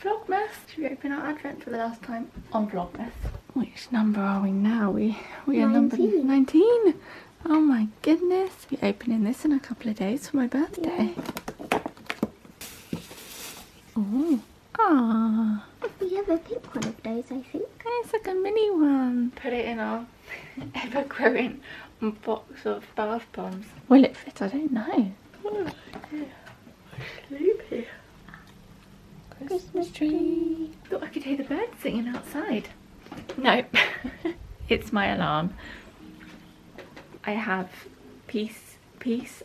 Vlogmas. Should we open our advent for the last time on Vlogmas? Which number are we now? We are number 19. Oh my goodness. We're opening this in a couple of days for my birthday. Yeah. Oh. Ah. We have a pink one of those, I think. It's like a mini one. Put it in our ever-growing box of bath bombs. Will it fit? I don't know. Oh dear. Sleepy. Christmas tree. Thought I could hear the birds singing outside. No, it's my alarm. I have peace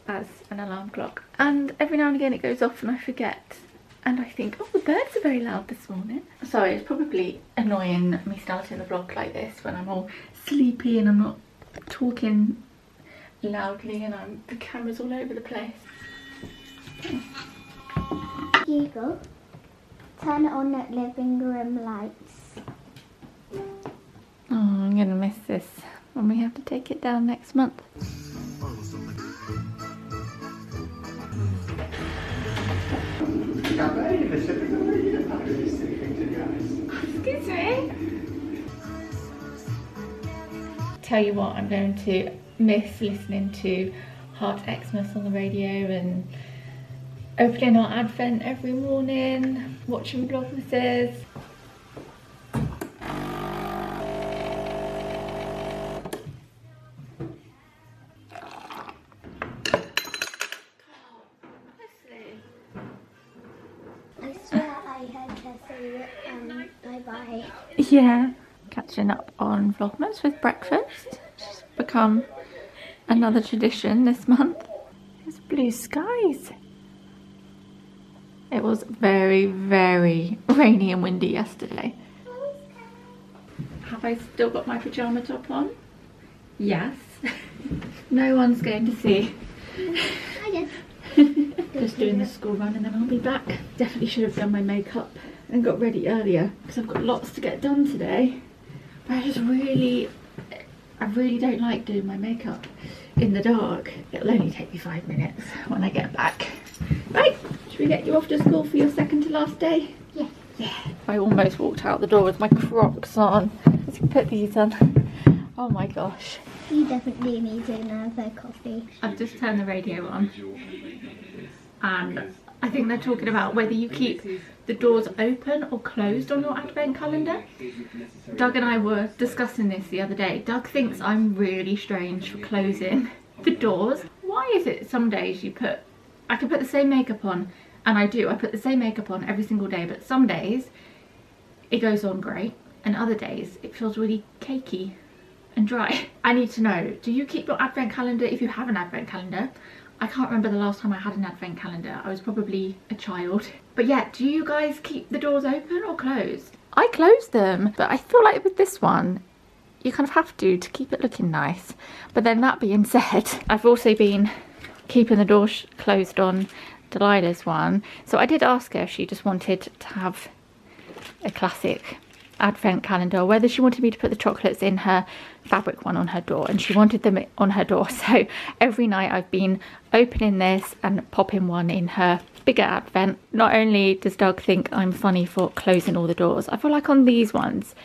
as an alarm clock, and every now and again it goes off and I forget, and I think, oh, the birds are very loud this morning. Sorry, it's probably annoying me starting the vlog like this when I'm all sleepy and I'm not talking loudly and the camera's all over the place. Here you go. Turn on the living room lights. Oh, I'm gonna miss this when we have to take it down next month. Excuse me. Tell you what, I'm going to miss listening to Heart Xmas on the radio and opening our advent every morning, watching Vlogmases. I swear I heard her say bye-bye. Yeah, catching up on Vlogmas with breakfast. It's become another tradition this month. It's blue skies. It was very, very rainy and windy yesterday. Have I still got my pyjama top on? Yes. No one's going to see. I did. Just doing the school run and then I'll be back. Definitely should have done my makeup and got ready earlier because I've got lots to get done today. But I really don't like doing my makeup in the dark. It'll only take me 5 minutes when I get back. Right, should we get you off to school for your second to last day? Yeah. Yeah. I almost walked out the door with my Crocs on. Let's put these on. Oh my gosh. You definitely need another coffee. I've just turned the radio on. And I think they're talking about whether you keep the doors open or closed on your advent calendar. Doug and I were discussing this the other day. Doug thinks I'm really strange for closing the doors. Why is it some days I can put the same makeup on, and I put the same makeup on every single day, but some days it goes on great and other days it feels really cakey and dry. I need to know, do you keep your advent calendar if you have an advent calendar? I can't remember the last time I had an advent calendar. I was probably a child. But yeah, do you guys keep the doors open or closed? I close them, but I feel like with this one, you kind of have to keep it looking nice. But then that being said, I've also been keeping the door closed on Delilah's one. So I did ask her if she just wanted to have a classic advent calendar, whether she wanted me to put the chocolates in her fabric one on her door, and she wanted them on her door. So every night I've been opening this and popping one in her bigger advent. Not only does Doug think I'm funny for closing all the doors, I feel like on these ones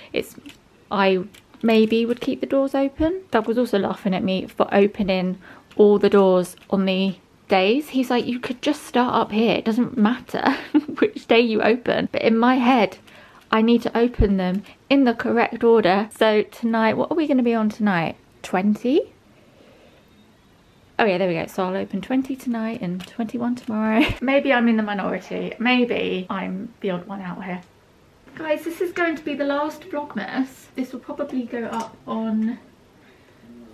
I maybe would keep the doors open. Doug was also laughing at me for opening all the doors on the days. He's like, you could just start up here, it doesn't matter which day you open. But in my head I need to open them in the correct order. So tonight, what are we going to be on tonight? 20? Oh yeah, there we go. So I'll open 20 tonight and 21 tomorrow. Maybe I'm in the minority. Maybe I'm the odd one out here. Guys, this is going to be the last Vlogmas. This will probably go up on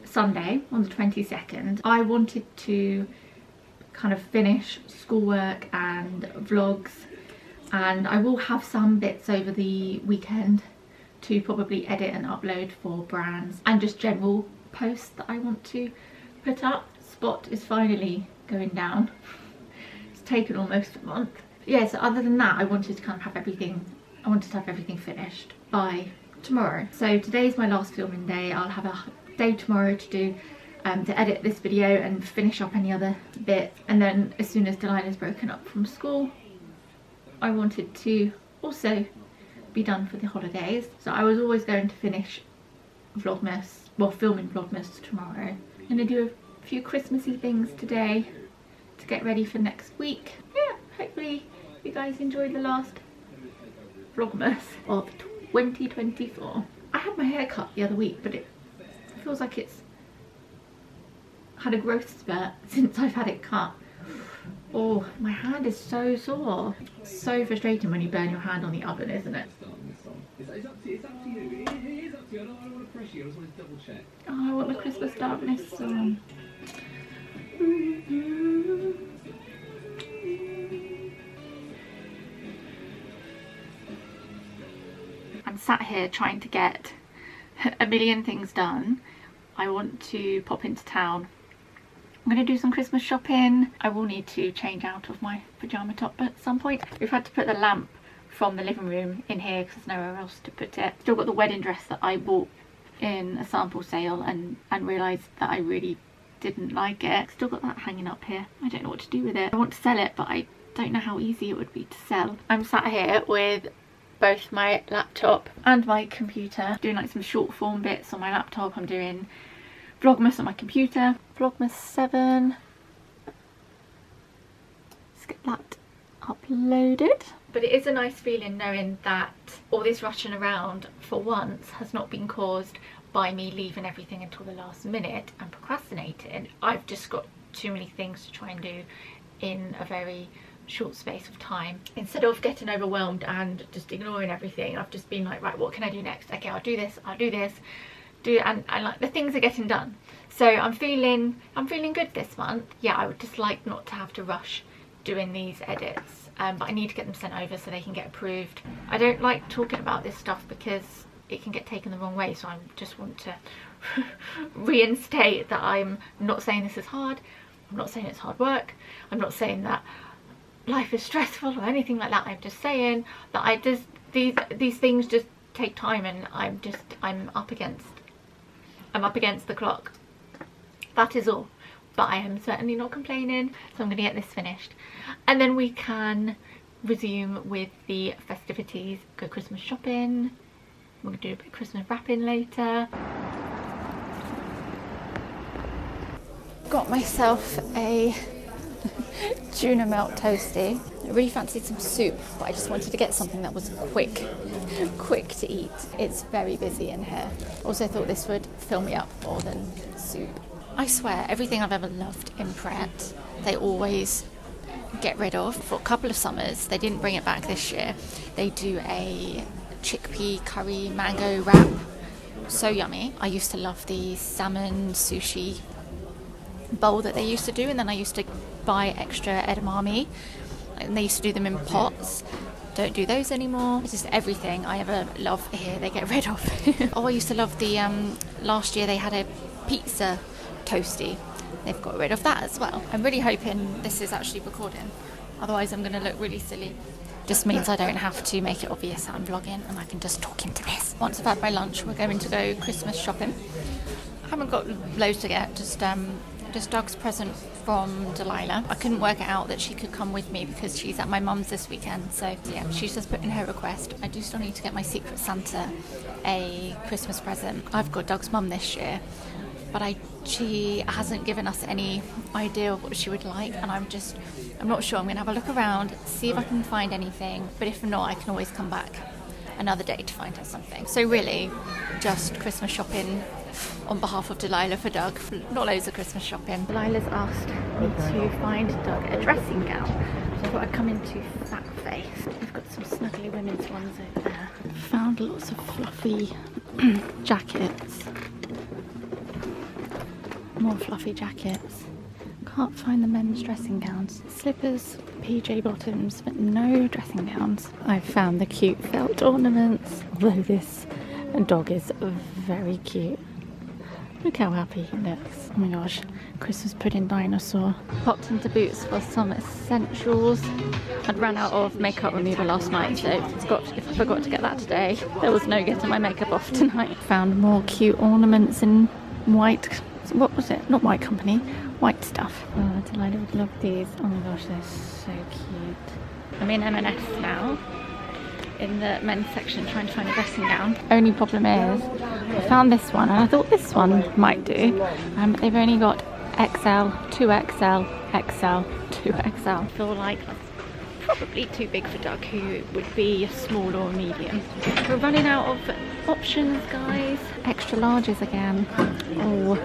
Sunday, on the 22nd. I wanted to kind of finish schoolwork and vlogs, and I will have some bits over the weekend to probably edit and upload for brands and just general posts that I want to put up. Spot is finally going down. It's taken almost a month. Yeah, so other than that, I wanted to kind of have everything finished by tomorrow. So today's my last filming day. I'll have a day tomorrow to do to edit this video and finish up any other bits, and then as soon as Delilah's broken up from school, I wanted to also be done for the holidays. So I was always going to finish Vlogmas, well, filming Vlogmas tomorrow. I'm gonna do a few Christmassy things today to get ready for next week. Yeah, hopefully you guys enjoyed the last Vlogmas of 2024. I had my hair cut the other week, but it feels like it's had a growth spurt since I've had it cut. Oh, my hand is so sore. So frustrating when you burn your hand on the oven, isn't it? It's up to you. It is up to you. I don't want to pressure you. I just want to double check. Oh, I want the Christmas darkness song. I'm sat here trying to get a million things done. I want to pop into town. I'm going to do some Christmas shopping. I will need to change out of my pyjama top at some point. We've had to put the lamp from the living room in here because there's nowhere else to put it. Still got the wedding dress that I bought in a sample sale and realised that I really didn't like it. Still got that hanging up here. I don't know what to do with it. I want to sell it, but I don't know how easy it would be to sell. I'm sat here with both my laptop and my computer doing like some short form bits on my laptop. I'm doing Vlogmas on my computer. Vlogmas 7. Let's get that uploaded. But it is a nice feeling knowing that all this rushing around for once has not been caused by me leaving everything until the last minute and procrastinating. I've just got too many things to try and do in a very short space of time. Instead of getting overwhelmed and just ignoring everything, I've just been like, right, what can I do next? Okay, I'll do this, and like the things are getting done. So I'm feeling good this month. Yeah, I would just like not to have to rush doing these edits, but I need to get them sent over so they can get approved. I don't like talking about this stuff because it can get taken the wrong way, so I just want to reinstate that I'm not saying this is hard. I'm not saying it's hard work. I'm not saying that life is stressful or anything like that. I'm just saying that these things just take time, and I'm up against the clock. That is all. But I am certainly not complaining, so I'm going to get this finished. And then we can resume with the festivities, go Christmas shopping. We're going to do a bit of Christmas wrapping later. Got myself a tuna melt toasty. I really fancied some soup, but I just wanted to get something that was quick to eat. It's very busy in here. Also thought this would fill me up more than soup. I swear, everything I've ever loved in Pret, they always get rid of. For a couple of summers, they didn't bring it back this year. They do a chickpea curry mango wrap. So yummy. I used to love the salmon sushi bowl that they used to do, and then I used to buy extra edamame, and they used to do them in pots. Don't do those anymore. It's just everything I ever love here they get rid of. Oh, I used to love the last year they had a pizza toasty. They've got rid of that as well. I'm really hoping this is actually recording, otherwise I'm going to look really silly. Just means I don't have to make it obvious that I'm vlogging and I can just talk into this. Once I've had my lunch, we're going to go Christmas shopping. I haven't got loads to get, just Doug's present from Delilah. I couldn't work it out that she could come with me because she's at my mum's this weekend, so yeah, she's just put in her request. I do still need to get my Secret Santa a Christmas present. I've got Doug's mum this year, but she hasn't given us any idea of what she would like, and I'm not sure. I'm going to have a look around, see if I can find anything, but if not, I can always come back another day to find her something. So really, just Christmas shopping on behalf of Delilah for Doug. Not loads of Christmas shopping. Delilah's asked me to find Doug a dressing gown. So I thought I'd come into Fat Face. We've got some snuggly women's ones over there. Found lots of fluffy jackets. More fluffy jackets. Can't find the men's dressing gowns. Slippers, PJ bottoms, but no dressing gowns. I found the cute felt ornaments, although this dog is very cute. Look how happy he looks. Oh my gosh, Christmas pudding dinosaur. Popped into Boots for some essentials. I'd ran out of makeup remover last night, so if I forgot to get that today, there was no getting my makeup off tonight. Found more cute ornaments in white. What was it? Not White Company. White stuff. Oh, Delilah would love these. Oh my gosh, they're so cute. I'm in M&S now. in the men's section trying to find a dressing gown. Only problem is I found this one and I thought this one might do. They've only got XL, 2XL, XL, 2XL. I feel like that's probably too big for Doug, who would be a small or medium. We're running out of options, guys. Extra larges again. Oh,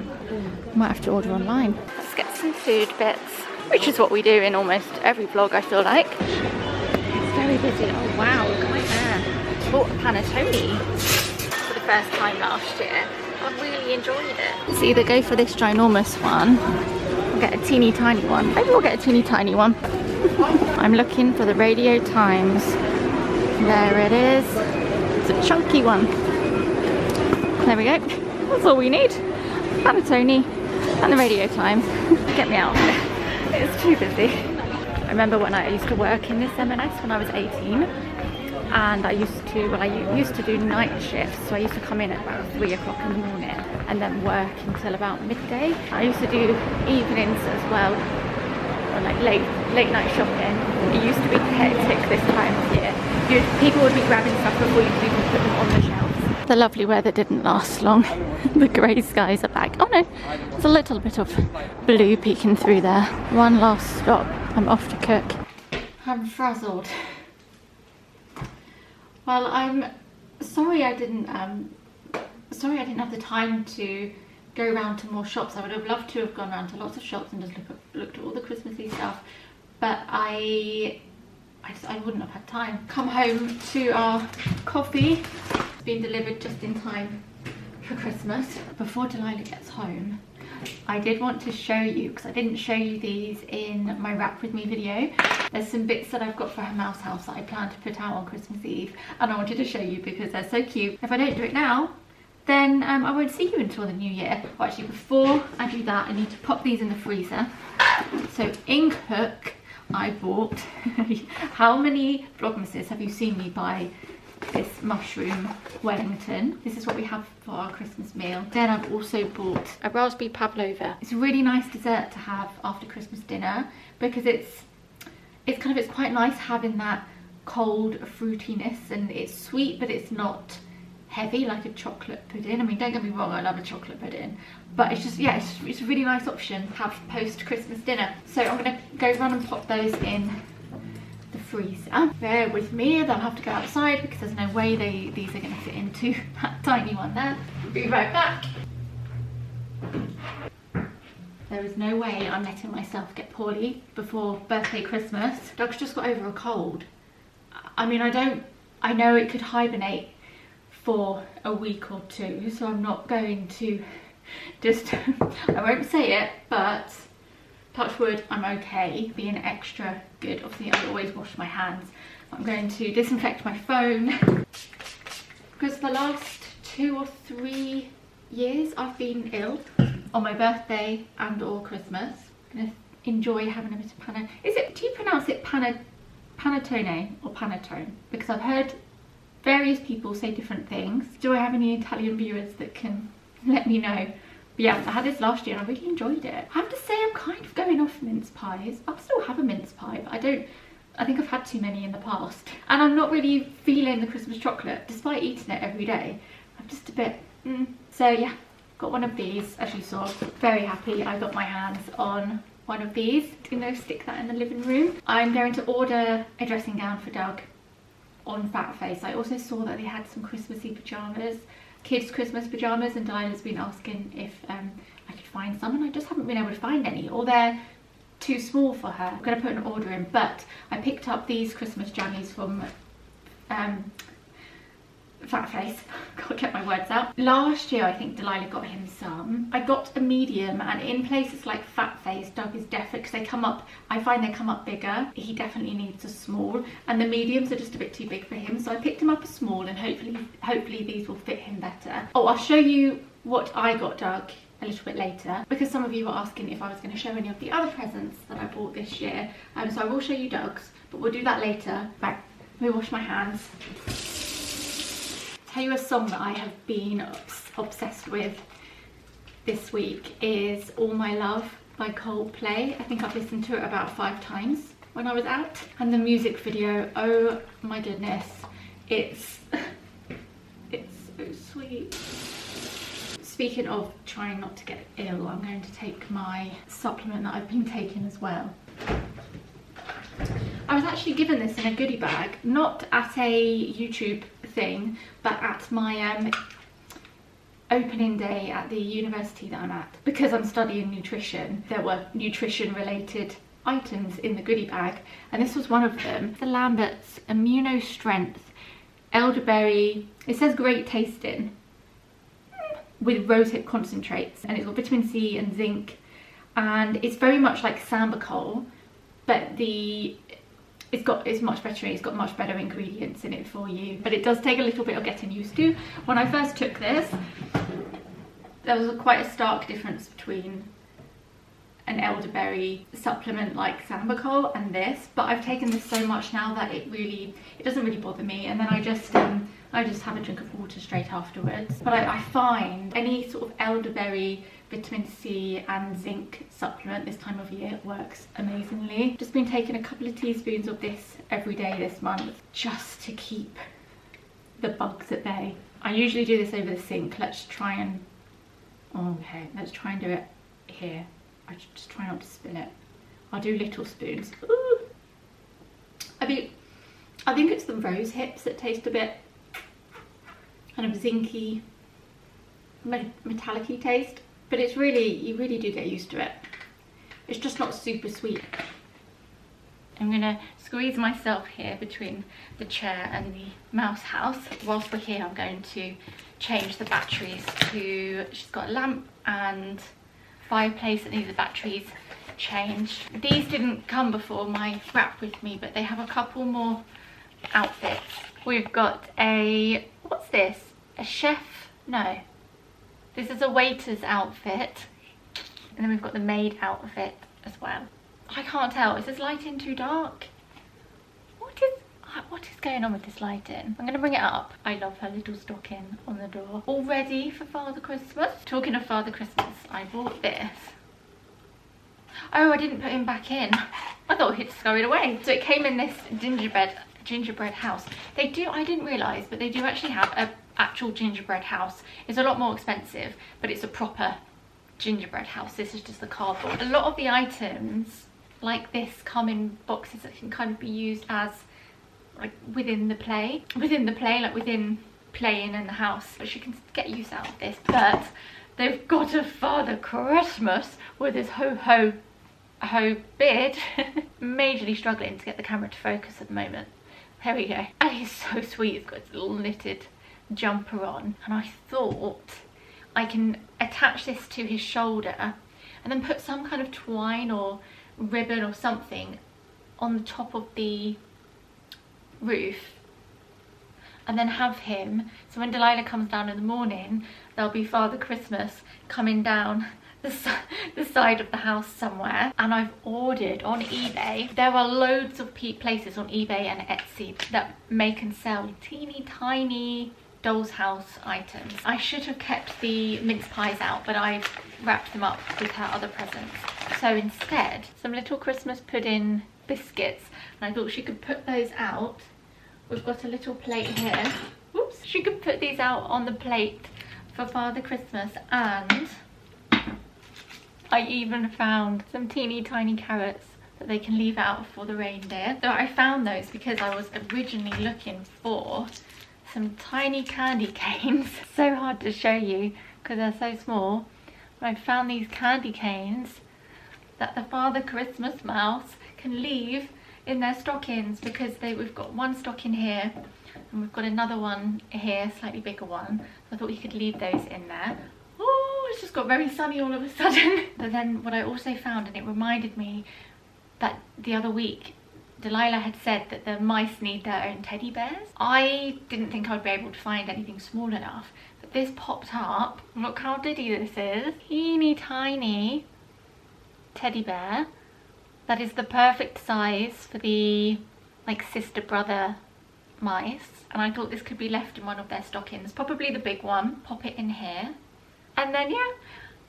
might have to order online. Let's get some food bits, which is what we do in almost every vlog, I feel like. It's very busy. Oh wow, look right there. Bought a panettone for the first time last year. I really enjoyed it. Let's either go for this ginormous one or get a teeny tiny one. Maybe we'll get a teeny tiny one. I'm looking for the Radio Times. There it is. It's a chunky one. There we go. That's all we need. Panettone and the Radio Times. Get me out of here. It's too busy. I remember when I used to work in this M&S when I was 18, and I used to do night shifts, so I used to come in at about 3 o'clock in the morning and then work until about midday. I used to do evenings as well, or like late night shopping. It used to be hectic this time of year. People would be grabbing stuff before you could even put them on the shelves. The lovely weather didn't last long. The grey skies are back. Oh no, there's a little bit of blue peeking through there. One last stop. I'm off to cook. I'm frazzled. Well, I'm sorry I didn't have the time to go around to more shops. I would have loved to have gone around to lots of shops and just looked at all the Christmassy stuff, but I wouldn't have had time. Come home to our coffee. It's been delivered just in time for Christmas. Before Delilah gets home, I did want to show you, because I didn't show you these in my wrap with me video. There's some bits that I've got for her mouse house that I plan to put out on Christmas Eve, and I wanted to show you because they're so cute. If I don't do it now, then I won't see you until the new year. Well, actually, before I do that, I need to pop these in the freezer. So in Cook, I bought, how many Vlogmases have you seen me buy this mushroom Wellington? This is what we have for our Christmas meal. Then I've also bought a raspberry pavlova. It's a really nice dessert to have after Christmas dinner because it's quite nice having that cold fruitiness, and it's sweet but it's not heavy like a chocolate pudding. I mean, don't get me wrong, I love a chocolate pudding, but it's just, yeah, it's a really nice option to have post Christmas dinner. So I'm gonna go run and pop those in the freezer. Bear with me, they'll have to go outside because there's no way these are going to fit into that tiny one there. Be right back. There is no way I'm letting myself get poorly before birthday Christmas. Doug's just got over a cold. I mean, I know it could hibernate for a week or two, so I'm not going to just, I won't say it, but touch wood, I'm okay. Being extra good. Obviously, I always wash my hands. I'm going to disinfect my phone because the last 2 or 3 years I've been ill on my birthday and or Christmas. I'm gonna enjoy having a bit of do you pronounce it panettone or panettone? Because I've heard various people say different things. Do I have any Italian viewers that can let me know? But yeah, I had this last year and I really enjoyed it. I have to say I'm kind of going off mince pies. I'll still have a mince pie, but I think I've had too many in the past. And I'm not really feeling the Christmas chocolate, despite eating it every day. I'm just a bit, So yeah, got one of these, as you saw. Very happy I got my hands on one of these. I'm gonna stick that in the living room. I'm going to order a dressing gown for Doug on Fat Face. I also saw that they had some Christmassy pyjamas, kids Christmas pyjamas, and Delilah's been asking if I could find some, and I just haven't been able to find any, or they're too small for her. I'm gonna put an order in, but I picked up these Christmas jammies from Fat Face. Can't get my words out. Last year I think Delilah got him some. I got a medium, and in places like Fat Face, Doug is definitely, because they come up, I find they come up bigger. He definitely needs a small, and the mediums are just a bit too big for him, so I picked him up a small, and hopefully these will fit him better. Oh, I'll show you what I got Doug a little bit later, because some of you were asking if I was going to show any of the other presents that I bought this year, so I will show you Doug's, but we'll do that later. Right, let me wash my hands. Tell you a song that I have been obsessed with this week is All My Love by Coldplay. I think I've listened to it about 5 times when I was out, and the music video, oh my goodness, It's so sweet. Speaking of trying not to get ill, I'm going to take my supplement that I've been taking as well. I was actually given this in a goodie bag, not at a YouTube thing, but at my opening day at the university that I'm at. Because I'm studying nutrition, there were nutrition related items in the goodie bag, and this was one of them. The Lambert's Immuno Strength elderberry, it says great tasting, with rosehip concentrates, and it's got vitamin C and zinc, and it's very much like Sambicol, but it's much better. It's got much better ingredients in it for you, but it does take a little bit of getting used to. When I first took this, there was quite a stark difference between an elderberry supplement like Sambicol and this, but I've taken this so much now that it doesn't really bother me, and then I just have a drink of water straight afterwards. But I find any sort of elderberry, vitamin C and zinc supplement this time of year works amazingly. Just been taking a couple of teaspoons of this every day this month just to keep the bugs at bay. I usually do this over the sink. Let's try and do it here. I just try not to spill it. I'll do little spoons. Ooh. I think it's the rose hips that taste a bit kind of zinky, metallic-y taste, but it's really, you really do get used to it. It's just not super sweet. I'm gonna squeeze myself here between the chair and the mouse house. Whilst we're here, I'm going to change the batteries to, she's got a lamp and fireplace that needs the batteries changed. These didn't come before my wrap with me, but they have a couple more outfits. We've got a, what's this? A chef? No. This is a waiter's outfit. And then we've got the maid outfit as well. I can't tell. Is this lighting too dark? What is going on with this lighting? I'm going to bring it up. I love her little stocking on the door. All ready for Father Christmas. Talking of Father Christmas, I bought this. Oh, I didn't put him back in. I thought he'd scurried away. So it came in this gingerbread house. They do, I didn't realise, but they do actually have an actual gingerbread house. It's a lot more expensive, but it's a proper gingerbread house. This is just the cardboard. A lot of the items like this come in boxes that can kind of be used as like within play, like within playing in the house, but you can get use out of this. But they've got a Father Christmas with his ho beard. Majorly struggling to get the camera to focus at the moment. There we go. And he's so sweet. He's got his little knitted jumper on, and I thought I can attach this to his shoulder and then put some kind of twine or ribbon or something on the top of the roof, and then have him, so when Delilah comes down in the morning, there'll be Father Christmas coming down the side of the house somewhere. And I've ordered on eBay. There are loads of places on eBay and Etsy that make and sell teeny tiny doll's house items. I should have kept the mince pies out, but I've wrapped them up with her other presents. So instead, some little Christmas pudding biscuits, and I thought she could put those out. We've got a little plate here. Oops. She could put these out on the plate for Father Christmas, and I even found some teeny tiny carrots that they can leave out for the reindeer. So I found those because I was originally looking for some tiny candy canes. So hard to show you because they're so small. But I found these candy canes that the Father Christmas mouse can leave in their stockings, because we've got one stocking here and we've got another one here, slightly bigger one. So I thought you could leave those in there. Oh, it's just got very sunny all of a sudden. But then what I also found, and it reminded me that the other week Delilah had said that the mice need their own teddy bears. I didn't think I'd be able to find anything small enough, but this popped up. Look how diddy this is. Teeny tiny teddy bear that is the perfect size for the like sister brother mice, and I thought this could be left in one of their stockings, probably the big one. Pop it in here, and then yeah,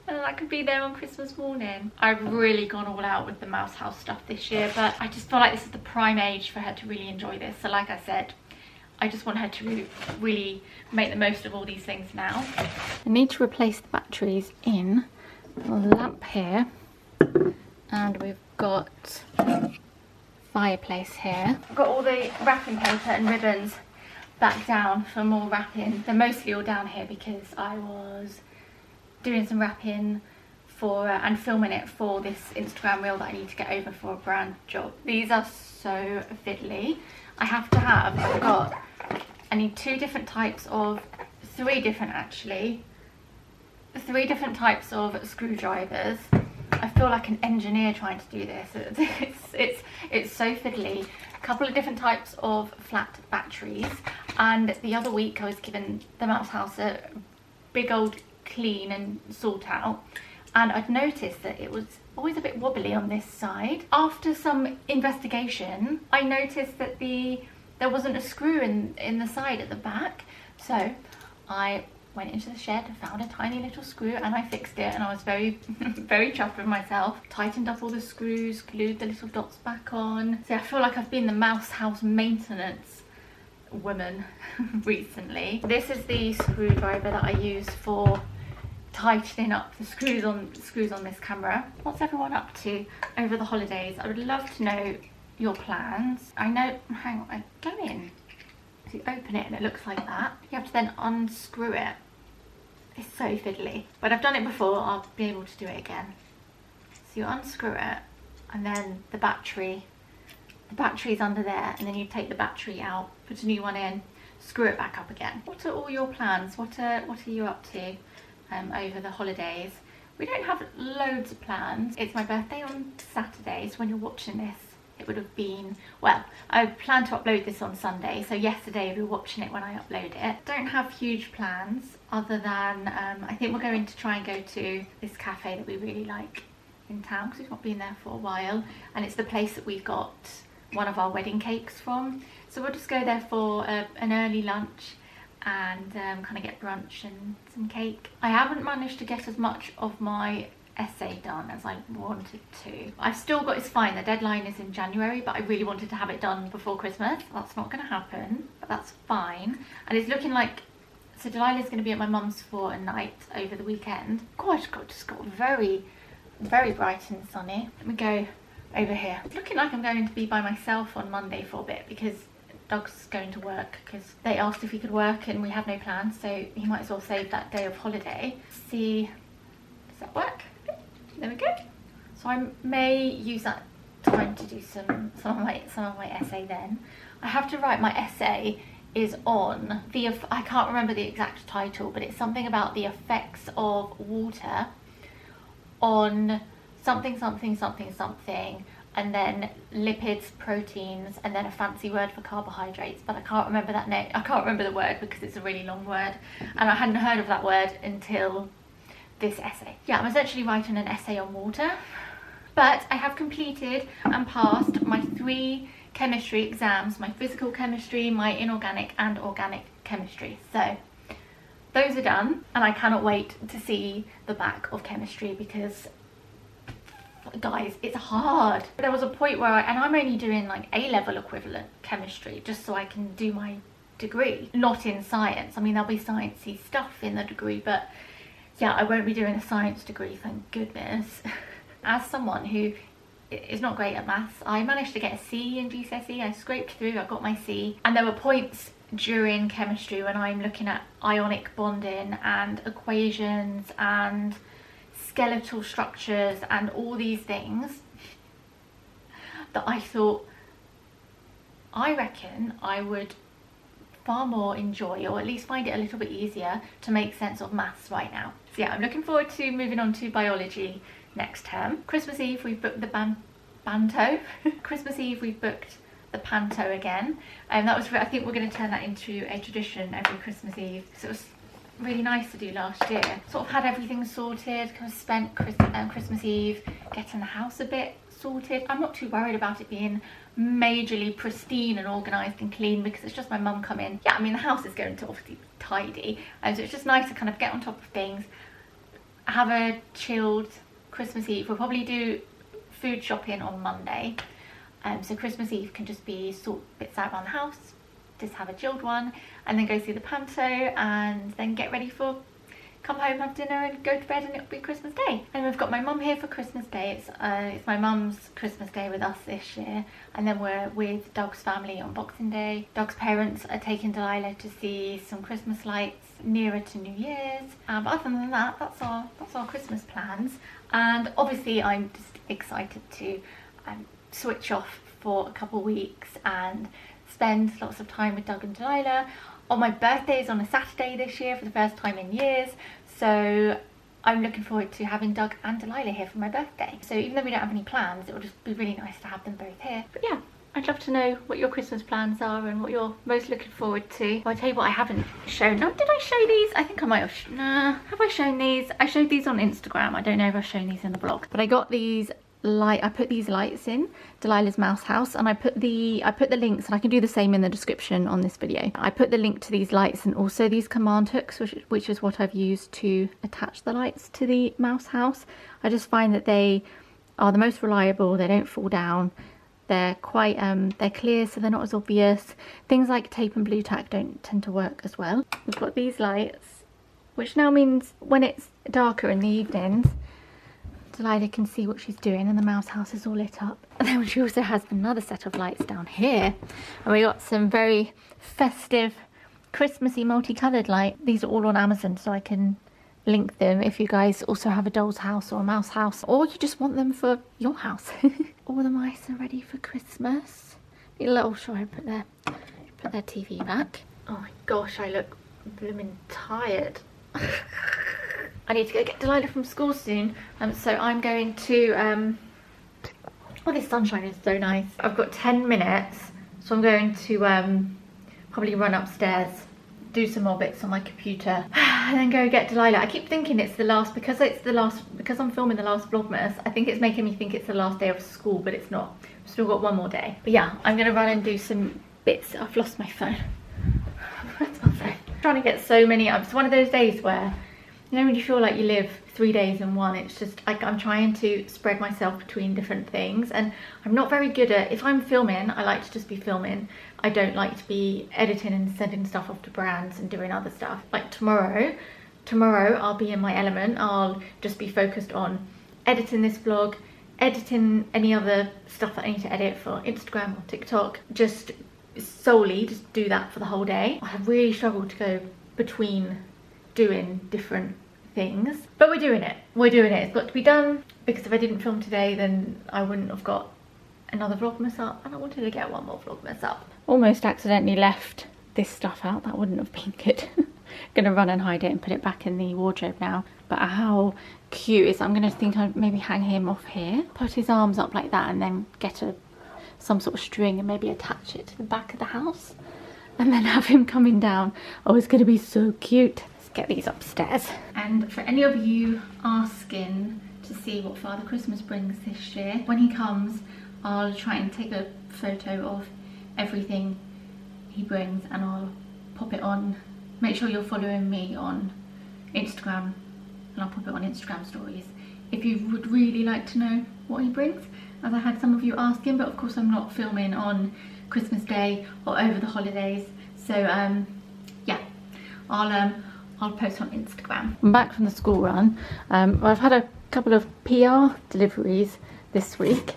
and that could be there on Christmas morning. I've really gone all out with the mouse house stuff this year, but I just feel like this is the prime age for her to really enjoy this. So like I said, I just want her to really make the most of all these things now. I need to replace the batteries in the lamp here, and we've got fireplace here. I've got all the wrapping paper and ribbons back down for more wrapping. They're mostly all down here because I was doing some wrapping for and filming it for this Instagram reel that I need to get over for a brand job. These are so fiddly. I need three different types of screwdrivers. I feel like an engineer trying to do this. It's so fiddly. A couple of different types of flat batteries, and the other week I was given the mouse house a big old clean and sort out, and I'd noticed that it was always a bit wobbly on this side. After some investigation, I noticed that there wasn't a screw in the side at the back, so I went into the shed, found a tiny little screw, and I fixed it, and I was very very chuffed with myself. Tightened up all the screws, glued the little dots back on. So I feel like I've been the mouse house maintenance woman recently. This is the screwdriver that I use for tightening up the screws on this camera. What's everyone up to over the holidays? I would love to know your plans. I know, hang on, I go in. So you open it and it looks like that. You have to then unscrew it. It's so fiddly, but I've done it before. I'll be able to do it again. So you unscrew it, and then the battery's under there, and then you take the battery out, put a new one in, screw it back up again. What are all your plans? What are you up to over the holidays? We don't have loads of plans. It's my birthday on Saturday, so when you're watching this, it would have been, well, I plan to upload this on Sunday, so yesterday we were watching it when I upload it. Don't have huge plans other than I think we're going to try and go to this cafe that we really like in town because we've not been there for a while, and it's the place that we got one of our wedding cakes from. So we'll just go there for an early lunch and kind of get brunch and some cake. I haven't managed to get as much of my essay done as I wanted to. I've still got, it's fine, the deadline is in January, but I really wanted to have it done before Christmas. That's not going to happen, but that's fine. And it's looking like, so Delilah's going to be at my mum's for a night over the weekend. God, it's just got very, very bright and sunny. Let me go over here. It's looking like I'm going to be by myself on Monday for a bit because Doug's going to work, because they asked if he could work and we have no plans, so he might as well save that day of holiday. See, does that work? There we go. So I may use that time to do some of my essay then. I have to write, my essay is on the, I can't remember the exact title, but it's something about the effects of water on something, and then lipids, proteins, and then a fancy word for carbohydrates, but I can't remember that name. I can't remember the word because it's a really long word, and I hadn't heard of that word until this essay. Yeah, I'm essentially writing an essay on water, but I have completed and passed my 3 chemistry exams, my physical chemistry, my inorganic and organic chemistry. So those are done, and I cannot wait to see the back of chemistry because, guys, it's hard. There was a point where and I'm only doing like A-level equivalent chemistry just so I can do my degree, not in science. I mean, there'll be sciencey stuff in the degree, but yeah, I won't be doing a science degree, thank goodness. As someone who is not great at maths, I managed to get a C in GCSE. I scraped through, I got my C, and there were points during chemistry when I'm looking at ionic bonding and equations and skeletal structures and all these things that I thought, I reckon I would far more enjoy, or at least find it a little bit easier to make sense of maths right now. So yeah, I'm looking forward to moving on to biology next term. Christmas Eve we've booked the Panto. Christmas Eve we've booked the Panto again, and that was, I think we're going to turn that into a tradition every Christmas Eve. So it was really nice to do last year. Sort of had everything sorted, kind of spent Christmas Eve getting the house a bit sorted. I'm not too worried about it being majorly pristine and organised and clean because it's just my mum come in. Yeah, I mean, the house is going to obviously be tidy, and so it's just nice to kind of get on top of things, have a chilled Christmas Eve. We'll probably do food shopping on Monday, so Christmas Eve can just be sort bits out around the house, just have a chilled one, and then go see the panto, and then get ready for come home, have dinner and go to bed, and it'll be Christmas Day. And we've got my mum here for Christmas Day. It's my mum's Christmas Day with us this year, and then we're with Doug's family on Boxing Day. Doug's parents are taking Delilah to see some Christmas lights nearer to New Year's. But other than that, that's our Christmas plans. And obviously I'm just excited to switch off for a couple of weeks and spend lots of time with Doug and Delilah. On my birthday is on a Saturday this year for the first time in years, so I'm looking forward to having Doug and Delilah here for my birthday. So even though we don't have any plans, it will just be really nice to have them both here. But yeah, I'd love to know what your Christmas plans are and what you're most looking forward to. Well, I'll tell you what I haven't shown. Oh, did I show these? I think I might have. Nah, have I shown these? I showed these on Instagram. I don't know if I've shown these in the vlog. But I got these I put these lights in Delilah's mouse house, and I put the links, and I can do the same in the description on this video. I put the link to these lights and also these command hooks, which is what I've used to attach the lights to the mouse house. I just find that they are the most reliable. They don't fall down. They're quite they're clear, so they're not as obvious. Things like tape and blue tack don't tend to work as well. We've got these lights, which now means when it's darker in the evenings, Delilah can see what she's doing, and the mouse house is all lit up. And then she also has another set of lights down here, and we got some very festive Christmassy multicoloured light. These are all on Amazon, so I can link them if you guys also have a doll's house or a mouse house, or you just want them for your house. All the mice are ready for Christmas. A little should I put their TV back. Oh my gosh, I look blooming tired. I need to go get Delilah from school soon, so I'm going to, oh, this sunshine is so nice. I've got 10 minutes, so I'm going to probably run upstairs, do some more bits on my computer, and then go get Delilah. I keep thinking it's the last, because I'm filming the last Vlogmas, I think it's making me think it's the last day of school, but it's not. I've still got one more day. But yeah, I'm gonna run and do some bits. I've lost my phone. Where's my phone? I'm trying to get so many, it's one of those days where, you know, when you feel like you live 3 days in one, it's just like I'm trying to spread myself between different things, and I'm not very good at, if I'm filming, I like to just be filming. I don't like to be editing and sending stuff off to brands and doing other stuff. Like tomorrow I'll be in my element. I'll just be focused on editing this vlog, editing any other stuff that I need to edit for Instagram or TikTok, just solely just do that for the whole day. I have really struggled to go between doing different things, but we're doing it. It's got to be done, because if I didn't film today, then I wouldn't have got another Vlogmas up, and I wanted to get one more Vlogmas up. Almost accidentally left this stuff out. That wouldn't have been good. Gonna run and hide it and put it back in the wardrobe now. But how cute is, I'm gonna think I'd maybe hang him off here, put his arms up like that, and then get some sort of string and maybe attach it to the back of the house, and then have him coming down. Oh, it's gonna be so cute. Get these upstairs. And for any of you asking to see what Father Christmas brings this year, when he comes, I'll try and take a photo of everything he brings, and I'll pop it on. Make sure you're following me on Instagram, and I'll pop it on Instagram stories if you would really like to know what he brings, as I had some of you asking. But of course I'm not filming on Christmas Day or over the holidays, so yeah, I'll post on Instagram. I'm back from the school run. I've had a couple of PR deliveries this week.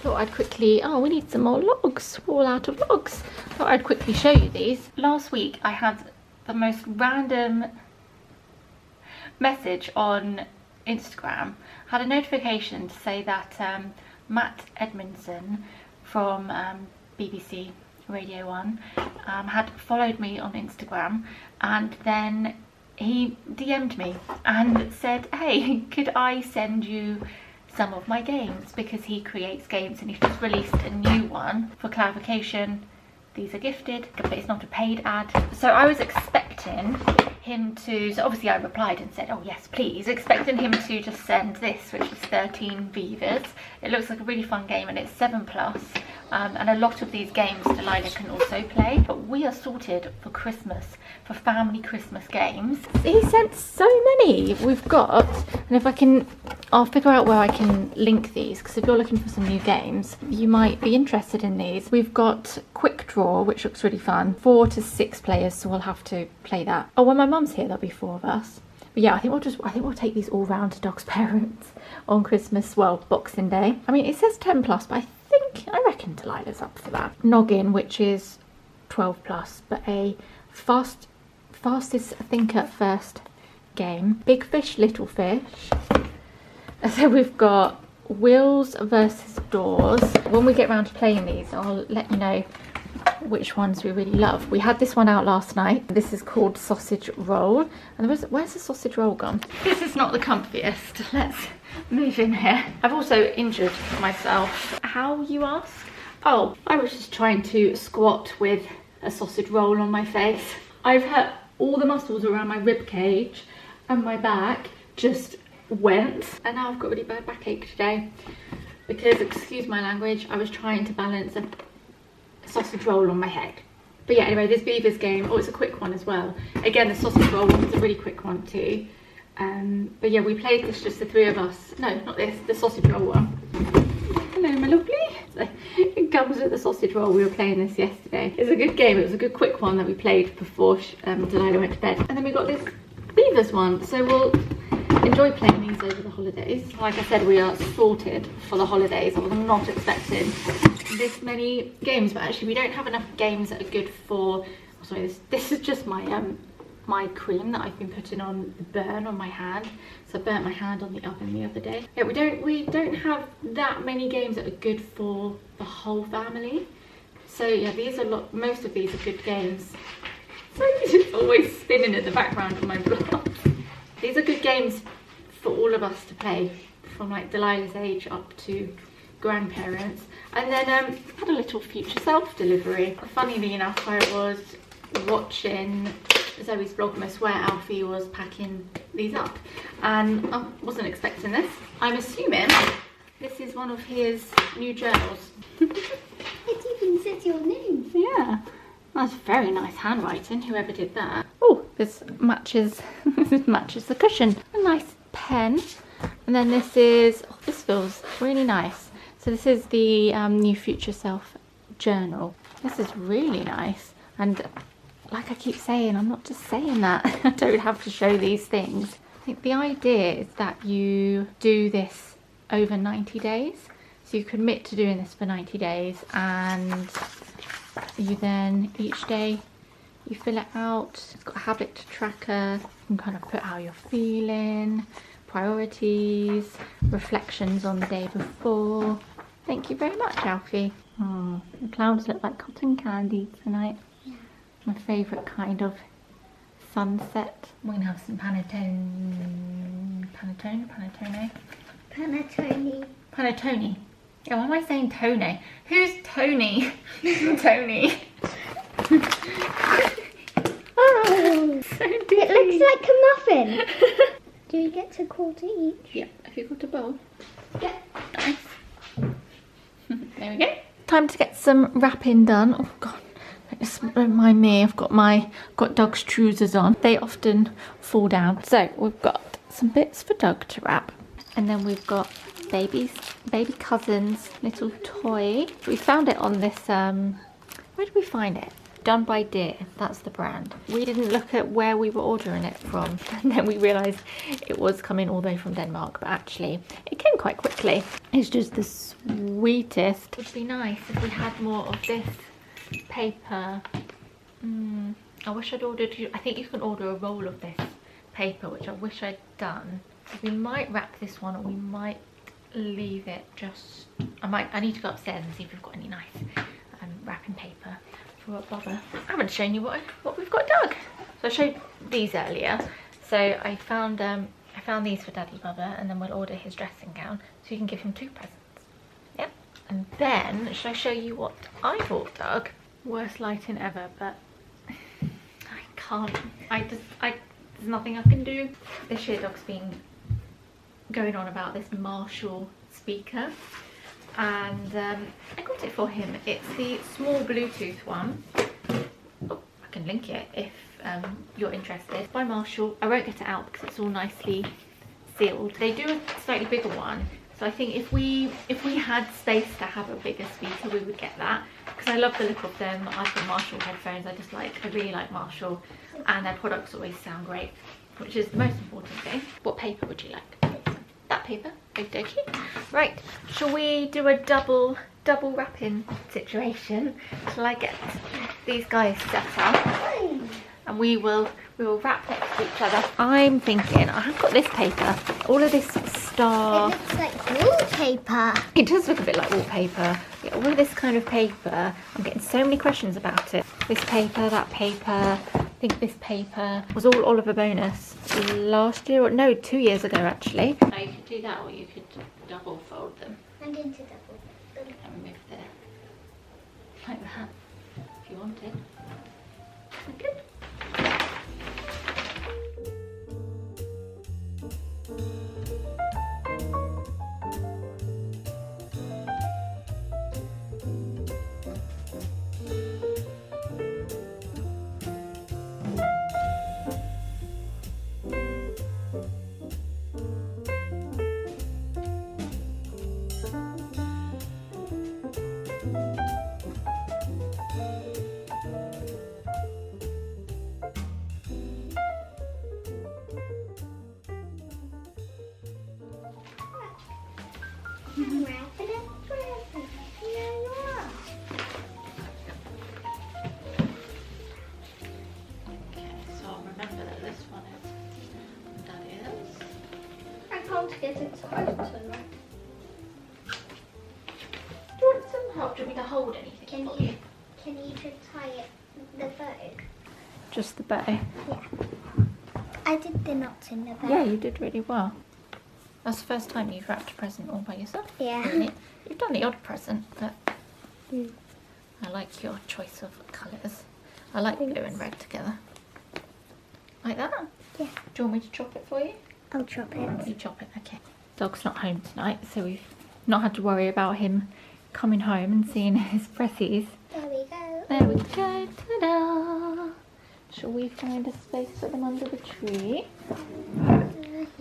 Thought I'd quickly, oh, we need some more logs. We're all out of logs. Thought I'd quickly show you these. Last week I had the most random message on Instagram. I had a notification to say that Matt Edmondson from BBC Radio 1 had followed me on Instagram, and then he DM'd me and said, hey, could I send you some of my games, because he creates games and he's just released a new one. For clarification, these are gifted, but it's not a paid ad. So I was expecting him to, so obviously I replied and said, oh yes please, expecting him to just send this, which is 13 Vivas. It looks like a really fun game, and it's 7+, and a lot of these games Delilah can also play. But we are sorted for Christmas, for family Christmas games. He sent so many. We've got, and if I can I'll figure out where I can link these, because if you're looking for some new games, you might be interested in these. We've got Quick Draw, which looks really fun. 4 to 6 players, so we'll have to play that. Oh, when my mum's here, there'll be 4 of us. But yeah, I think we'll take these all round to Dog's parents on Christmas, well, Boxing Day. I mean, it says 10 plus, but I reckon Delilah's up for that. Noggin, which is 12 plus, but a fastest thinker first game. Big Fish, Little Fish. So we've got Wheels versus Doors. When we get around to playing these, I'll let you know which ones we really love. We had this one out last night. This is called Sausage Roll. And where's the sausage roll gone? This is not the comfiest. Let's move in here. I've also injured myself. How, you ask? Oh, I was just trying to squat with a sausage roll on my face. I've hurt all the muscles around my rib cage and my back just went, and now I've got really bad backache today because, excuse my language, I was trying to balance a sausage roll on my head. But yeah, anyway, this Beavers game, oh, it's a quick one as well. Again, the sausage roll one was a really quick one too. But yeah, we played this just the 3 of us. No, not this, the sausage roll one. Hello, my lovely. So it comes with the sausage roll. We were playing this yesterday. It's a good game. It was a good quick one that we played before Delilah went to bed. And then we got this Beavers one, so we'll enjoy playing these over the holidays. Like I said, we are sorted for the holidays. I was not expecting this many games, but actually we don't have enough games that are good for, oh, sorry, this is just my my cream that I've been putting on the burn on my hand. So I burnt my hand on the oven the other day. Yeah, we don't have that many games that are good for the whole family. So yeah, most of these are good games. So it's always spinning in the background of my vlog. These are good games for all of us to play, from like Delilah's age up to grandparents. And then I had a little future self delivery. Funnily enough, I was watching Zoe's Vlogmas where Alfie was packing these up, and I wasn't expecting this. I'm assuming this is one of his new journals. It even says your name. Yeah, that's very nice handwriting, whoever did that. Oh, this matches this matches the cushion. A nice pen. And then this feels really nice. So this is the new future self journal. This is really nice, and like I keep saying, I'm not just saying that. I don't have to show these things. I think the idea is that you do this over 90 days. So you commit to doing this for 90 days, and you then each day you fill it out. It's got a habit tracker. You can kind of put how you're feeling, priorities, reflections on the day before. Thank you very much, Alfie. Oh, the clouds look like cotton candy tonight. My favourite kind of sunset. We're gonna have some panettone. Yeah, why am I saying Tony? Who's Tony? Tony. Oh, So it looks like a muffin. Do you get to quarter each? yeah, have you got a bowl? Yeah. Nice. There we go. Time to get some wrapping done. Oh god, just remind me, I've got Doug's trousers on. They often fall down. So we've got some bits for Doug to wrap, and then we've got baby cousin's little toy. We found it on this where did we find it? Done by Dear, that's the brand. We didn't look at where we were ordering it from, and then we realised it was coming all the way from Denmark, but actually it came quite quickly. It's just the sweetest. It would be nice if we had more of this paper. I wish I'd ordered, I think you can order a roll of this paper, which I wish I'd done. We might wrap this one, or we might leave it just, I need to go upstairs and see if we've got any nice wrapping paper for a bother. I haven't shown you what we've got Doug. So I showed these earlier. So I found these for Daddy Bubba, and then we'll order his dressing gown so you can give him 2 presents. Yep. And then should I show you what I bought Doug? Worst lighting ever, but I can't. There's nothing I can do. This year Doug's been going on about this Marshall speaker, and I got it for him. It's the small Bluetooth one. Oh, I can link it if you're interested. By Marshall. I won't get it out because it's all nicely sealed. They do a slightly bigger one, so I think if we had space to have a bigger speaker, we would get that, because I love the look of them. I've got Marshall headphones. I really like Marshall, and their products always sound great, which is the most important thing. What paper would you like? That paper. Okie dokie. Right, shall we do a double wrapping situation? Shall I get these guys set up and we will wrap next to each other? I'm thinking, I've got this paper, all of this star. It looks like wallpaper. It does look a bit like wallpaper. Yeah, all of this kind of paper. I'm getting so many questions about it. This paper, that paper. I think this paper was all Oliver Bonus last year, or no, 2 years ago actually. Now you could do that, or you could double fold them. I'm going to double them. And remove the, like that, if you wanted. Good. I'm wrapping it present. Okay, so I'll remember that this one is, that is. I can't get it open. Do you want some help? Do you want me to hold anything for you? Can you just tie it, the bow? Just the bow? Yeah. I did the knots in the bow. Yeah, you did really well. That's the first time you've wrapped a present all by yourself. Yeah. Isn't it? You've done the odd present, but I like your choice of colours. I like blue and red together. Like that? Yeah. Do you want me to chop it for you? I'll chop it. You chop it, okay. Dog's not home tonight, so we've not had to worry about him coming home and seeing his pressies. There we go. There we go, ta-da! Shall we find a space for them under the tree?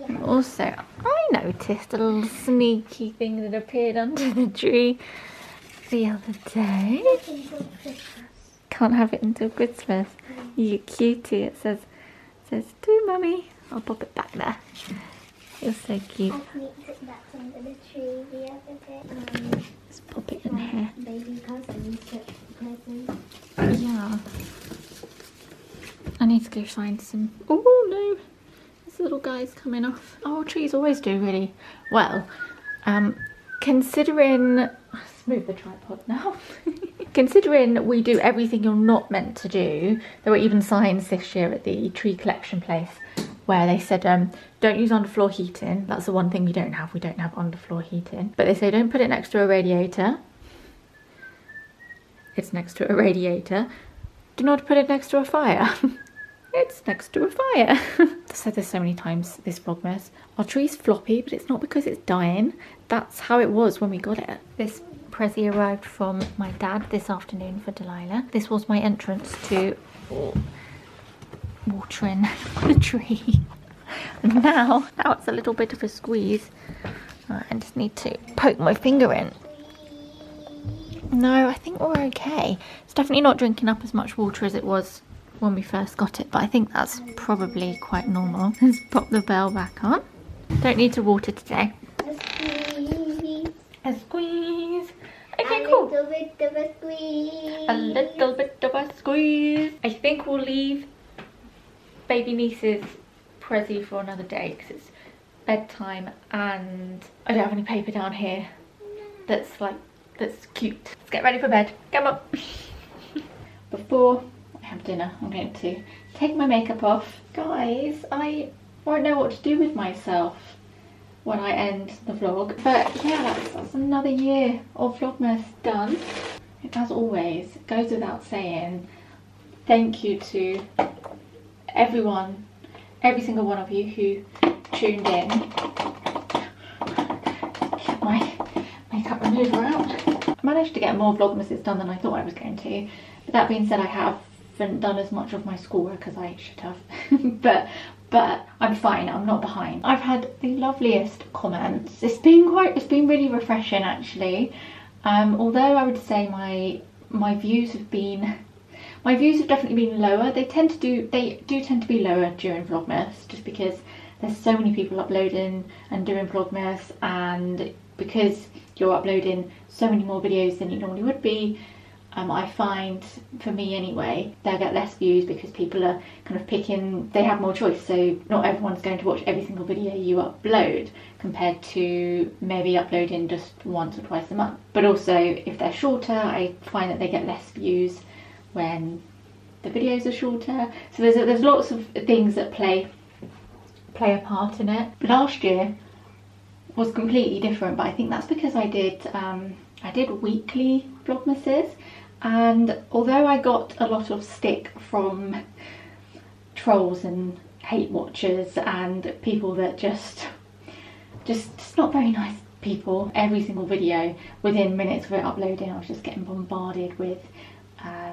And also, I noticed a little sneaky thing that appeared under the tree the other day. Can't have it until Christmas. You cutie. It says to mummy. I'll pop it back there. You're so cute. I sneaked that under the tree the other day. Let's pop it in here. Baby cousin took presents. Yeah. I need to go find some. Oh no. This little guy's coming off. Oh, trees always do really well. Considering, let's move the tripod now. Considering we do everything you're not meant to do, there were even signs this year at the tree collection place where they said don't use underfloor heating. That's the one thing we don't have. We don't have underfloor heating. But they say don't put it next to a radiator. It's next to a radiator. Do not put it next to a fire. It's next to a fire. I've said this so many times this Vlogmas. Our tree's floppy, but it's not because it's dying. That's how it was when we got it. This Prezi arrived from my dad this afternoon for Delilah. This was my entrance to watering the tree. And now it's a little bit of a squeeze. I just need to poke my finger in. No, I think we're okay. It's definitely not drinking up as much water as it was when we first got it, but I think that's probably quite normal. Let's pop the bell back on. Don't need to water today. A squeeze. Okay, cool. A little bit of a squeeze. A little bit of a squeeze. I think we'll leave baby niece's Prezi for another day because it's bedtime and I don't have any paper down here that's cute. Let's get ready for bed. Come on. Before I have dinner, I'm going to take my makeup off. Guys, I won't know what to do with myself when I end the vlog. But yeah, that's another year of Vlogmas done. As always, it goes without saying, thank you to everyone, every single one of you who tuned in. Get my makeup remover out. I managed to get more Vlogmases done than I thought I was going to. But that being said, I have haven't done as much of my schoolwork as I should have. but I'm fine, I'm not behind. I've had the loveliest comments. It's been really refreshing actually. Although I would say my views have definitely been lower. They do tend to be lower during Vlogmas, just because there's so many people uploading and doing Vlogmas, and because you're uploading so many more videos than you normally would be. I find, for me anyway, they'll get less views because people are kind of picking, they have more choice, so not everyone's going to watch every single video you upload, compared to maybe uploading just once or twice a month. But also, if they're shorter, I find that they get less views when the videos are shorter. So there's lots of things that play a part in it. Last year was completely different, but I think that's because I did weekly Vlogmases. And although I got a lot of stick from trolls and hate watchers and people that just not very nice people, every single video within minutes of it uploading I was just getting bombarded with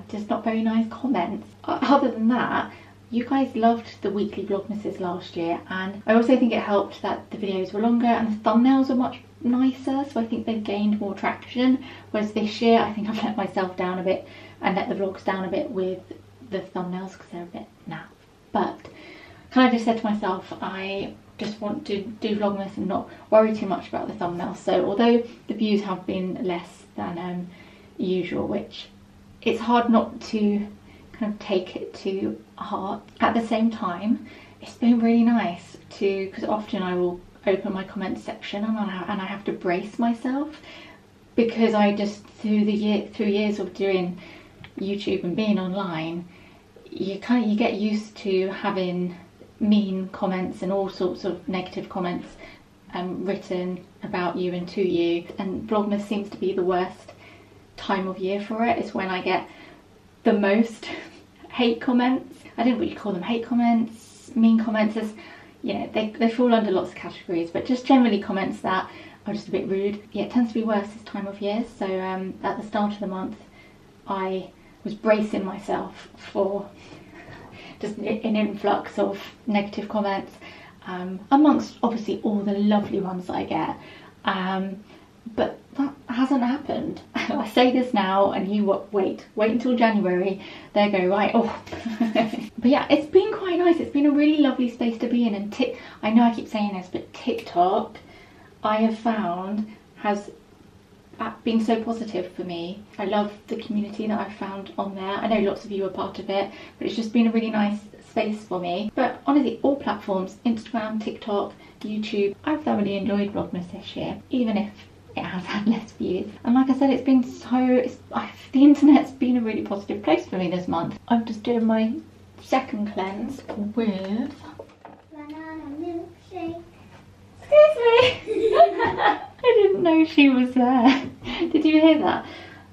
just not very nice comments. Other than that, you guys loved the weekly Vlogmases last year, and I also think it helped that the videos were longer and the thumbnails were much nicer, so I think they've gained more traction. Whereas this year I think I've let myself down a bit and let the vlogs down a bit with the thumbnails because they're a bit naff. But kind of just said to myself, I just want to do Vlogmas and not worry too much about the thumbnails. So although the views have been less than usual, which it's hard not to kind of take it to heart, at the same time it's been really nice to, because often I will open my comment section and I have to brace myself, because I just through years of doing YouTube and being online, you get used to having mean comments and all sorts of negative comments written about you and to you, and Vlogmas seems to be the worst time of year for it. It's when I get the most hate comments. I don't know what you call them, hate comments, mean comments. You know, they fall under lots of categories, but just generally comments that are just a bit rude. Yeah, it tends to be worse this time of year. So at the start of the month, I was bracing myself for just an influx of negative comments, amongst obviously all the lovely ones that I get. But that hasn't happened. I say this now and you wait until January, they go right off. But yeah, it's been quite nice. It's been a really lovely space to be in, and I know I keep saying this, but TikTok I have found has been so positive for me. I love the community that I've found on there. I know lots of you are part of it, but it's just been a really nice space for me. But honestly, all platforms, Instagram, TikTok, YouTube, I've thoroughly enjoyed Vlogmas this year, even if it has had less views. And like I said, it's been the internet's been a really positive place for me this month. I'm just doing my second cleanse with Banana milkshake. Excuse me. I didn't know she was there. Did you hear that?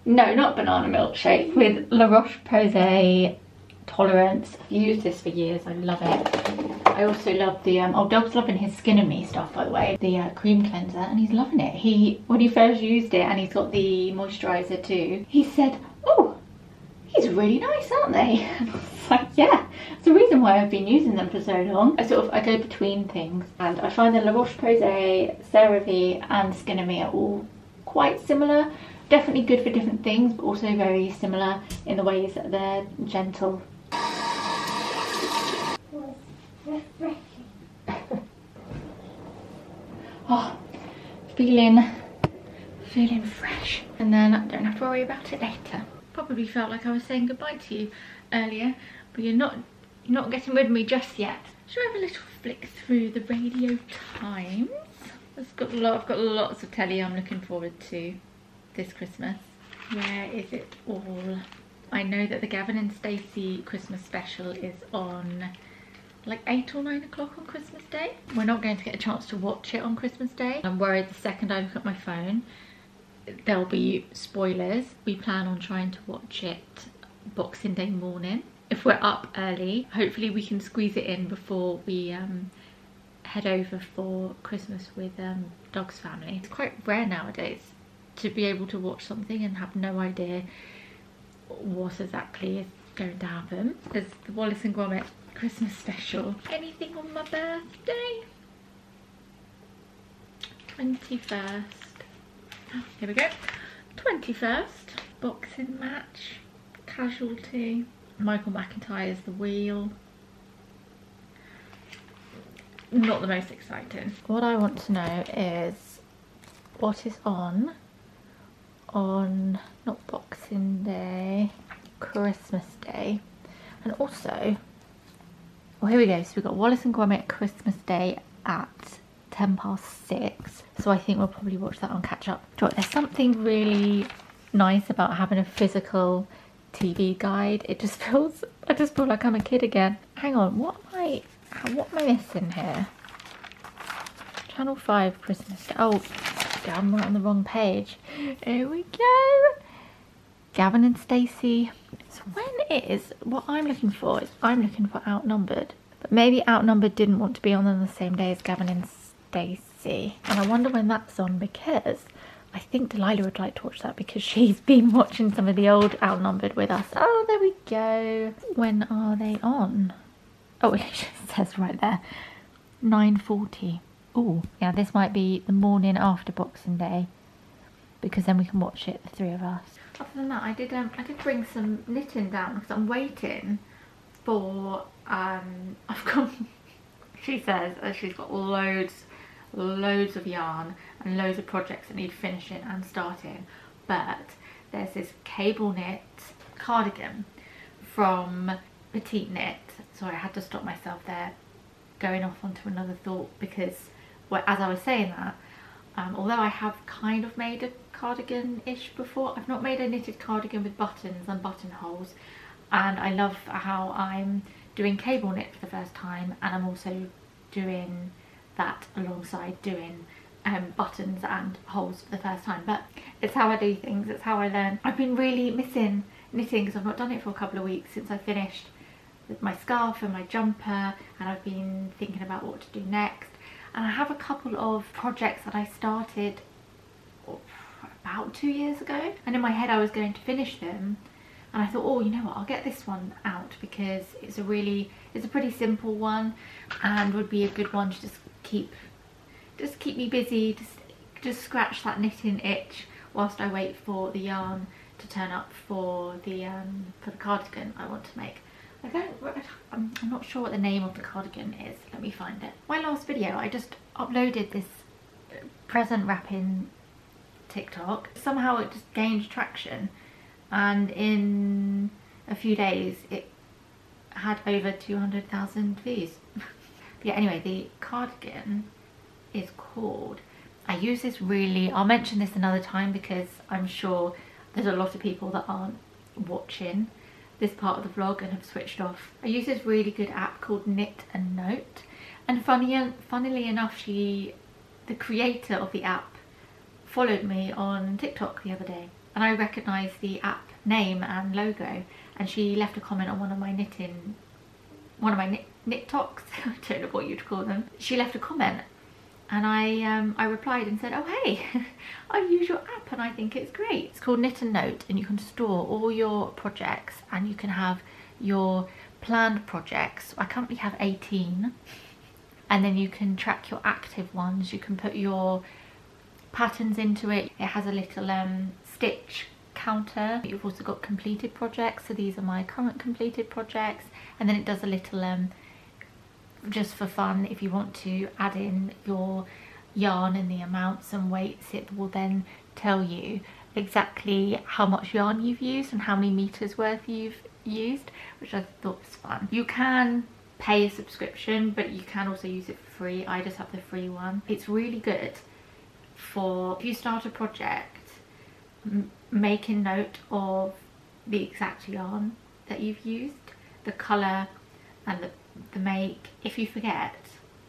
No, not banana milkshake, with La Roche-Posay Tolerance. I've used this for years. I love it. I also love the Dog's loving his Skin and Me stuff, by the way, the cream cleanser, and he's loving it. When he first used it, and he's got the moisturizer too, he said, "Oh, these are really nice, aren't they?" And I was like, yeah, it's the reason why I've been using them for so long. I go between things, and I find that La Roche-Posay, CeraVe and Skin and Me are all quite similar. Definitely good for different things, but also very similar in the ways that they're gentle. Oh, feeling fresh, and then I don't have to worry about it later. Probably felt like I was saying goodbye to you earlier, but you're not getting rid of me just yet. Should I have a little flick through the Radio Times? I've got lots of telly I'm looking forward to this Christmas. Where is it all? I know that the Gavin and Stacey Christmas special is on like 8 or 9 o'clock on Christmas Day. We're not going to get a chance to watch it on Christmas Day. I'm worried the second I look at my phone there'll be spoilers. We plan on trying to watch it Boxing Day morning. If we're up early, hopefully we can squeeze it in before we head over for Christmas with Dog's family. It's quite rare nowadays to be able to watch something and have no idea what exactly is going to happen. There's the Wallace and Gromit Christmas special. Anything on my birthday? 21st. Oh, here we go. 21st. Boxing match. Casualty. Michael McIntyre's The Wheel. Not the most exciting. What I want to know is what is on not Boxing Day, Christmas Day, and also, well, here we go. So we've got Wallace and Gromit Christmas Day at 6:10. So I think we'll probably watch that on catch up. There's something really nice about having a physical TV guide. I just feel like I'm a kid again. Hang on, what am I missing here? Channel 5 Christmas Day. Oh, I'm right on the wrong page. Here we go. Gavin and Stacey. So what I'm looking for is Outnumbered. But maybe Outnumbered didn't want to be on the same day as Gavin and Stacey. And I wonder when that's on, because I think Delilah would like to watch that because she's been watching some of the old Outnumbered with us. Oh, there we go. When are they on? Oh, it just says right there. 9:40. Oh, yeah, this might be the morning after Boxing Day, because then we can watch it, the three of us. Other than that, I did bring some knitting down because I'm waiting for she says she's got loads of yarn and loads of projects that need finishing and starting, but there's this cable knit cardigan from Petite Knit. So I had to stop myself there going off onto another thought, because as I was saying that, although I have kind of made a cardigan-ish before, I've not made a knitted cardigan with buttons and buttonholes, and I love how I'm doing cable knit for the first time, and I'm also doing that alongside doing buttons and holes for the first time. But it's how I do things, it's how I learn. I've been really missing knitting because I've not done it for a couple of weeks since I finished with my scarf and my jumper, and I've been thinking about what to do next. And I have a couple of projects that I started about 2 years ago, and in my head I was going to finish them, and I thought, oh, you know what, I'll get this one out because it's a pretty simple one and would be a good one to just keep me busy, just scratch that knitting itch whilst I wait for the yarn to turn up for the cardigan I want to make. I'm not sure what the name of the cardigan is. Let me find it. My last video, I just uploaded this present wrapping TikTok. Somehow it just gained traction, and in a few days it had over 200,000 views. Yeah, anyway, the cardigan is called, I use this I'll mention this another time because I'm sure there's a lot of people that aren't watching this part of the vlog and have switched off. I use this really good app called Knit and Note, and funnily enough, the creator of the app followed me on TikTok the other day, and I recognised the app name and logo, and she left a comment on one of my knit talks. I don't know what you'd call them. She left a comment, and I replied and said, oh hey, I use your app and I think it's great. It's called Knit and Note, and you can store all your projects, and you can have your planned projects. I currently have 18, and then you can track your active ones. You can put your patterns into it. It has a little stitch counter. You've also got completed projects, so these are my current completed projects, and then it does a little just for fun, if you want to add in your yarn and the amounts and weights, it will then tell you exactly how much yarn you've used and how many meters worth you've used, which I thought was fun. You can pay a subscription, but you can also use it for free. I just have the free one. It's really good for if you start a project, making note of the exact yarn that you've used, the colour and the make. If you forget,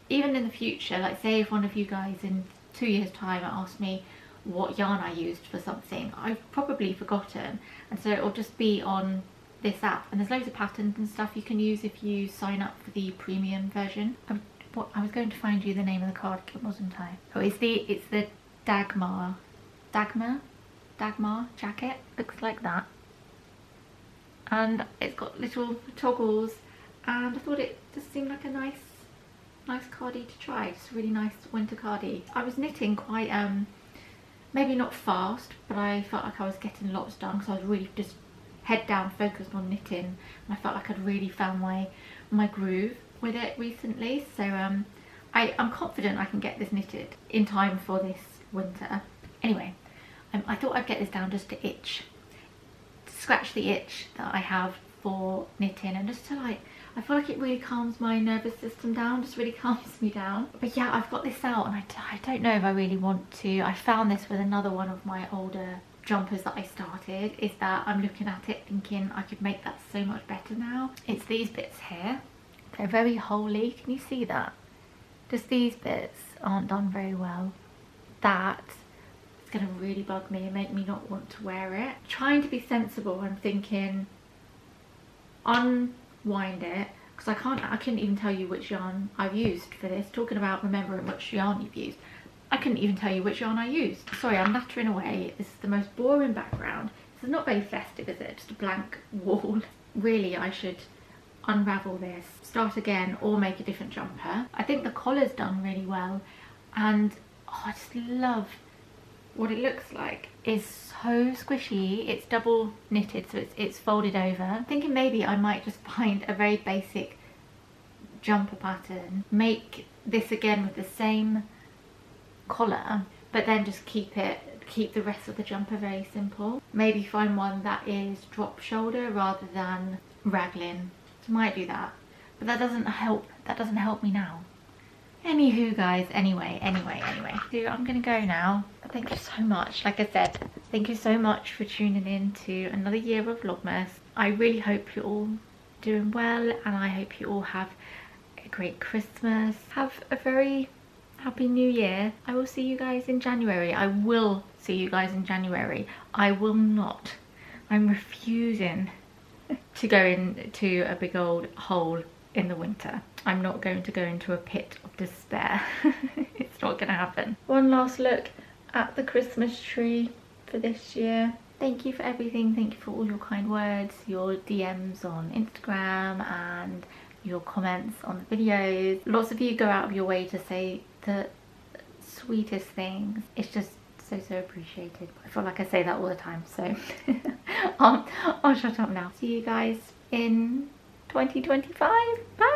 even in the future, like say if one of you guys in 2 years time asked me what yarn I used for something, I've probably forgotten, and so it'll just be on this app, and there's loads of patterns and stuff you can use if you sign up for the premium version. I was going to find you the name of the cardigan, wasn't I? Oh, it's the Dagmar jacket, looks like that. and it's got little toggles, and I thought it just seemed like a nice cardie to try. Just a really nice winter cardie. I was knitting quite maybe not fast, but I felt like I was getting lots done because I was really just head down focused on knitting, and I felt like I'd really found my groove with it recently. So I'm confident I can get this knitted in time for this winter. Anyway, I thought I'd get this down just to scratch the itch that I have for knitting, and just to like, I feel like it really calms my nervous system down, just really calms me down. But yeah, I've got this out, and I don't know if I really want to. I found this with another one of my older jumpers that I started, is that I'm looking at it thinking I could make that so much better now. It's these bits here. They're very holey. Can you see that? Just these bits aren't done very well. That is going to really bug me and make me not want to wear it. Trying to be sensible, I'm thinking unwind it, because I couldn't even tell you which yarn I've used for this. Talking about remembering which yarn you've used, I couldn't even tell you which yarn I used. Sorry, I'm nattering away. This is the most boring background. This is not very festive, is it? Just a blank wall. Really, I should unravel this, start again, or make a different jumper. I think the collar's done really well, and I just love what it looks like. It's so squishy. It's double knitted, so it's folded over. I'm thinking maybe I might just find a very basic jumper pattern, make this again with the same collar, but then just keep the rest of the jumper very simple. Maybe find one that is drop shoulder rather than raglan. So might do that, but that doesn't help me now. Anywho guys, anyway, so I'm gonna go now. Thank you so much. Like I said, thank you so much for tuning in to another year of Vlogmas. I really hope you're all doing well, and I hope you all have a great Christmas. Have a very happy new year. I will see you guys in January. I will see you guys in January. I will not. I'm refusing to go into a big old hole in the winter. I'm not going to go into a pit of despair. It's not gonna happen. One last look at the Christmas tree for this year. Thank you for everything. Thank you for all your kind words, your DMs on Instagram, and your comments on the videos. Lots of you go out of your way to say the sweetest things. It's just so appreciated. I feel like I say that all the time, so I'll shut up now. See you guys in 2025. Bye.